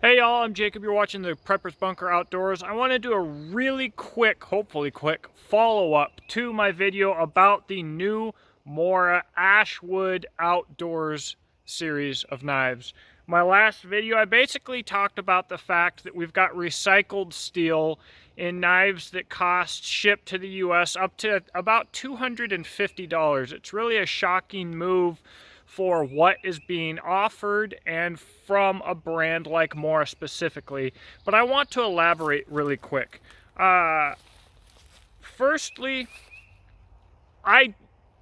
Hey y'all, I'm Jacob. You're watching the Prepper's Bunker Outdoors. I want to do a really quick, hopefully quick, follow-up to my video about the new Mora Ashwood Outdoors series of knives. My last video, I basically talked about the fact that we've got recycled steel in knives that cost shipped to the US up to about $250. It's really a shocking move for what is being offered and from a brand like Mora specifically. But I want to elaborate really quick. Firstly, I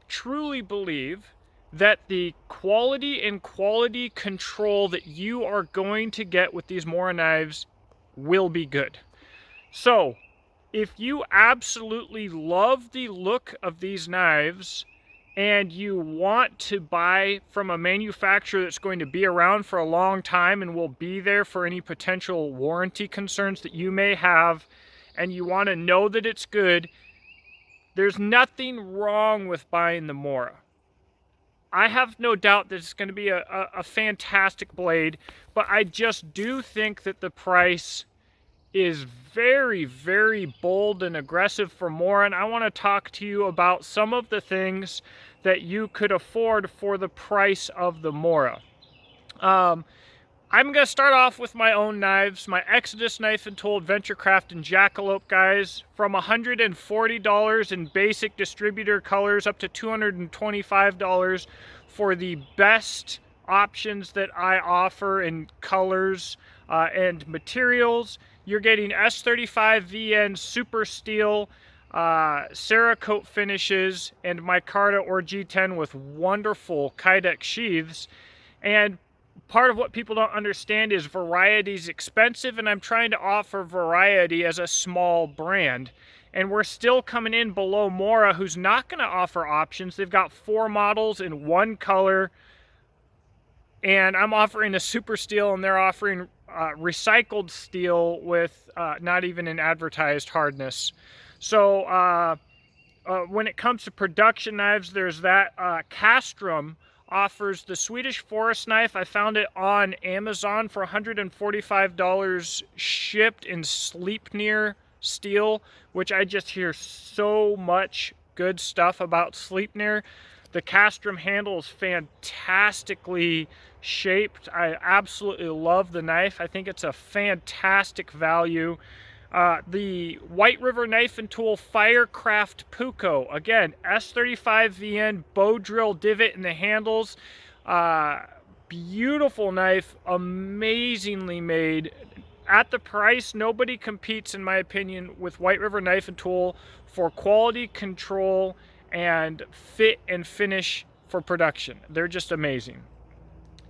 truly believe that the quality and quality control that you are going to get with these Mora knives will be good. So, if you absolutely love the look of these knives and you want to buy from a manufacturer that's going to be around for a long time and will be there for any potential warranty concerns that you may have, and you want to know that it's good, there's nothing wrong with buying the Mora. I have no doubt that it's going to be a fantastic blade, but I just do think that the price is very, very bold and aggressive for Mora, and I want to talk to you about some of the things that you could afford for the price of the Mora. I'm going to start off with my own knives, my Exodus Knife and Tool Adventure Craft and Jackalope, guys, from $140 in basic distributor colors up to $225 for the best options that I offer in colors and materials. You're getting S35 VN Super Steel, Cerakote finishes, and micarta or G10 with wonderful Kydex sheaths. And part of what people don't understand is variety is expensive, and I'm trying to offer variety as a small brand. And we're still coming in below Mora, who's not going to offer options. They've got 4 models in one color, and I'm offering a super steel, and they're offering recycled steel with not even an advertised hardness. So when it comes to production knives, there's that. Castrum offers the Swedish Forest knife. I found it on Amazon for $145 shipped in Sleipnir steel, which I just hear so much good stuff about Sleipnir. The Castrum handle is fantastically shaped. I absolutely love the knife. I think it's a fantastic value. The White River Knife and Tool Firecraft Puko. Again, S35 VN, bow drill divot in the handles. Beautiful knife, amazingly made. At the price, nobody competes, in my opinion, with White River Knife and Tool for quality control and fit and finish for production. They're just amazing.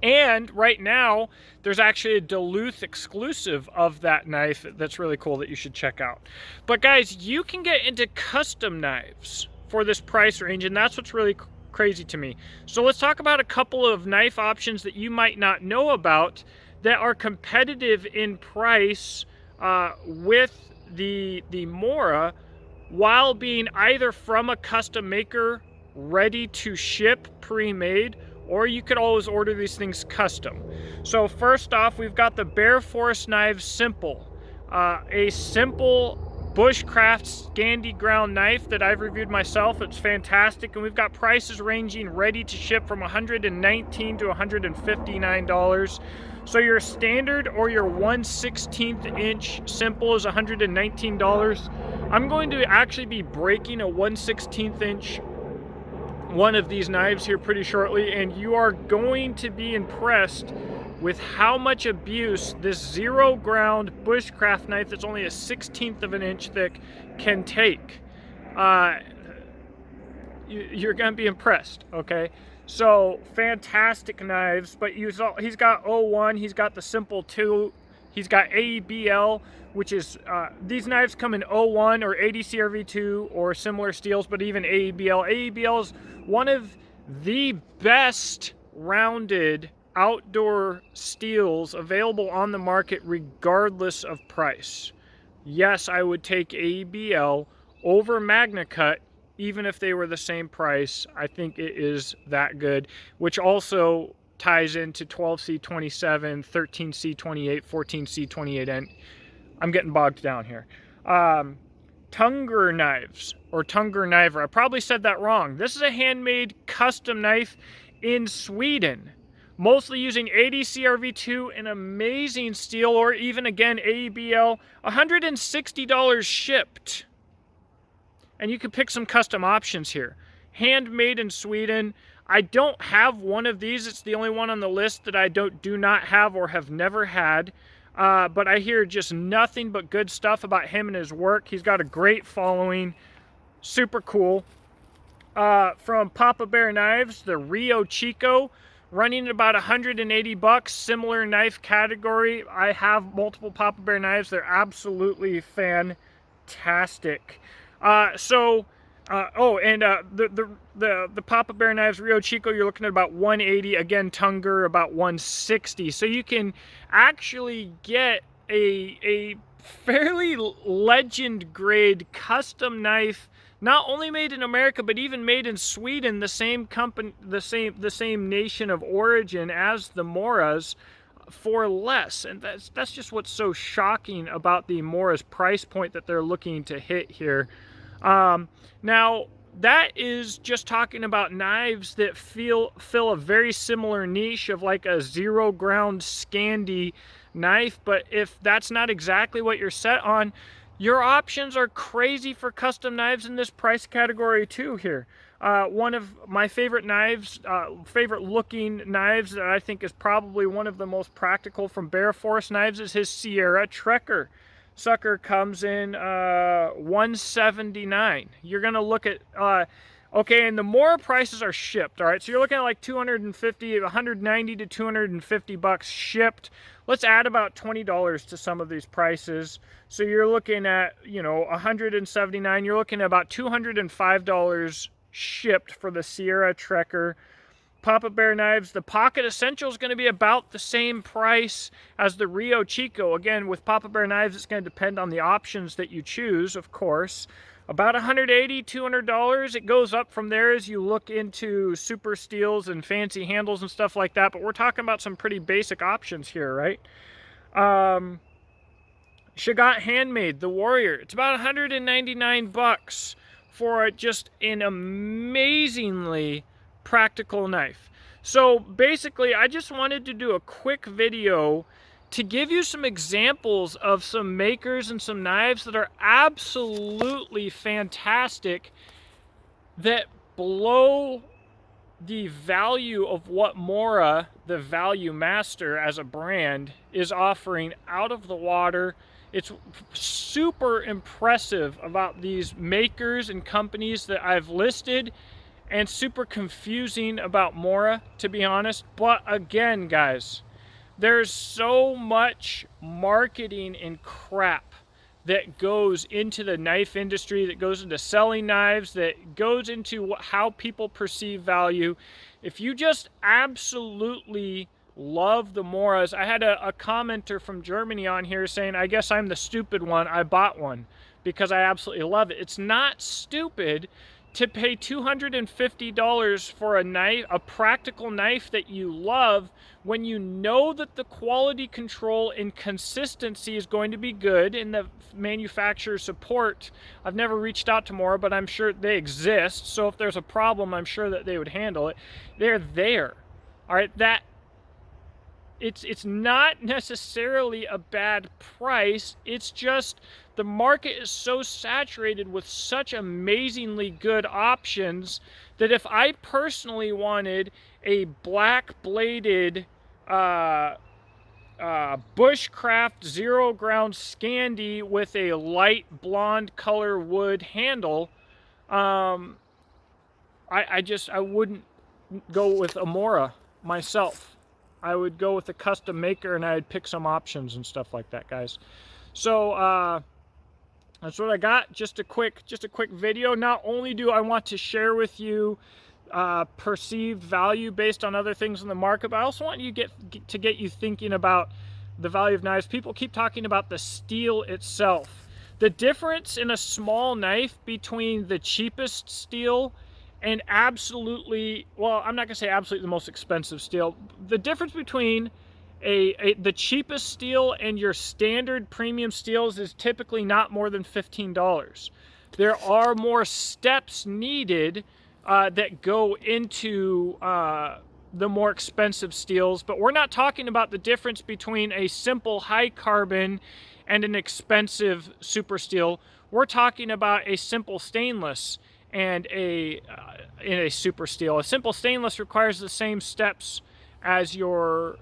And right now, there's actually a Duluth exclusive of that knife that's really cool that you should check out. But guys, you can get into custom knives for this price range, and that's what's really crazy to me. So let's talk about a couple of knife options that you might not know about that are competitive in price with the Mora, while being either from a custom maker ready to ship pre-made, or you could always order these things custom. So first off, we've got the Bear Forest Knives Simple, a simple bushcraft Scandi ground knife that I've reviewed myself. It's fantastic, and we've got prices ranging ready to ship from $119 to $159. So your standard or your 1/16 inch simple is $119. I'm going to actually be breaking a 1/16 inch one of these knives here pretty shortly, and you are going to be impressed with how much abuse this zero ground bushcraft knife that's only a 1/16 of an inch thick can take. You're gonna be impressed, okay? So fantastic knives, but he's got 01, he's got the Simple 2, he's got AEBL, which is, these knives come in 01 or ADCRV2 or similar steels, but even AEBL. AEBL is one of the best rounded outdoor steels available on the market regardless of price. Yes, I would take AEBL over MagnaCut even if they were the same price. I think it is that good, which also ties into 12C27, 13C28, 14C28, and I'm getting bogged down here. Tonger knives, or Tonger Knifer. I probably said that wrong. This is a handmade custom knife in Sweden, mostly using 80 CRV2, an amazing steel, or even again AEBL, $160 shipped. And you can pick some custom options here. Handmade in Sweden. I don't have one of these. It's the only one on the list that I do not have or have never had. But I hear just nothing but good stuff about him and his work. He's got a great following. Super cool. From Papa Bear Knives, the Rio Chico, running at about 180 bucks. Similar knife category. I have multiple Papa Bear knives. They're absolutely fantastic. The Papa Bear Knives Rio Chico, you're looking at about 180. Again, Tonger about 160. So you can actually get a fairly legend grade custom knife, not only made in America but even made in Sweden, the same company, the same nation of origin as the Moras, for less. And that's just what's so shocking about the Mora's price point that they're looking to hit here. Now that is just talking about knives that fill a very similar niche of like a 0 ground Scandi knife. But if that's not exactly what you're set on, your options are crazy for custom knives in this price category too here. One of my favorite knives, favorite looking knives that I think is probably one of the most practical from Bear Force Knives is his Sierra Trekker. Sucker comes in $179. You're gonna look at okay, and the Mora prices are shipped. All right, so you're looking at like 190 to 250 bucks shipped. Let's add about $20 to some of these prices. So you're looking at, you know, 179. You're looking at about $205 shipped for the Sierra Trekker. Papa Bear Knives, the Pocket Essential is going to be about the same price as the Rio Chico. Again, with Papa Bear Knives, it's going to depend on the options that you choose, of course. About $180, $200. It goes up from there as you look into super steels and fancy handles and stuff like that. But we're talking about some pretty basic options here, right? Shagat Handmade, the Warrior. It's about 199 bucks for just an amazingly practical knife. So basically, I just wanted to do a quick video to give you some examples of some makers and some knives that are absolutely fantastic, that blow the value of what Mora, the Value Master as a brand, is offering out of the water. It's super impressive about these makers and companies that I've listed, and super confusing about Mora, to be honest. But again, guys, there's so much marketing and crap that goes into the knife industry, that goes into selling knives, that goes into how people perceive value. If you just absolutely love the Moras, I had a commenter from Germany on here saying, I guess I'm the stupid one, I bought one because I absolutely love it. It's not stupid to pay $250 for a knife, a practical knife that you love, when you know that the quality control and consistency is going to be good, and the manufacturer support. I've never reached out to Mora, but I'm sure they exist. So if there's a problem, I'm sure that they would handle it. They're there. All right, that it's not necessarily a bad price. It's just the market is so saturated with such amazingly good options that if I personally wanted a black bladed bushcraft 0 ground Scandi with a light blonde color wood handle, I wouldn't go with a Mora myself. I would go with a custom maker, and I'd pick some options and stuff like that, guys. So that's what I got. Just a quick video. Not only do I want to share with you perceived value based on other things in the market, but I also want you to get you thinking about the value of knives. People keep talking about the steel itself. The difference in a small knife between the cheapest steel and absolutely, well, I'm not gonna say absolutely the most expensive steel. The difference between the cheapest steel and your standard premium steels is typically not more than $15. There are more steps needed that go into the more expensive steels, but we're not talking about the difference between a simple high carbon and an expensive super steel. We're talking about a simple stainless and in a super steel. A simple stainless requires the same steps as your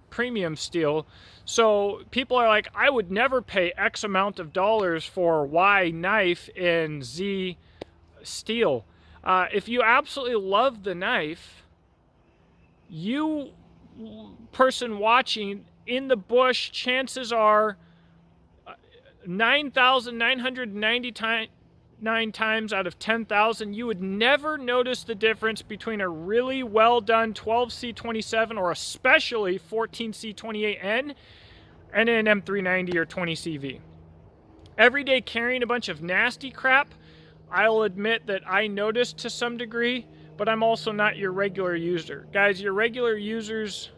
premium steel. So people are like, I would never pay X amount of dollars for Y knife in Z steel. If you absolutely love the knife, you person watching in the bush, chances are 9,999 times out of 10,000, you would never notice the difference between a really well done 12C27 or especially 14C28N and an M390 or 20CV. Every day carrying a bunch of nasty crap, I'll admit that I noticed to some degree, but I'm also not your regular user. Guys, your regular users,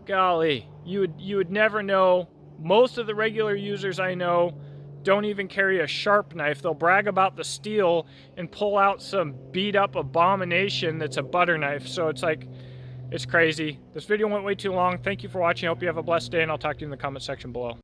golly, you would never know. Most of the regular users I know don't even carry a sharp knife. They'll brag about the steel and pull out some beat up abomination that's a butter knife. So it's like, it's crazy. This video went way too long. Thank you for watching. I hope you have a blessed day, and I'll talk to you in the comment section below.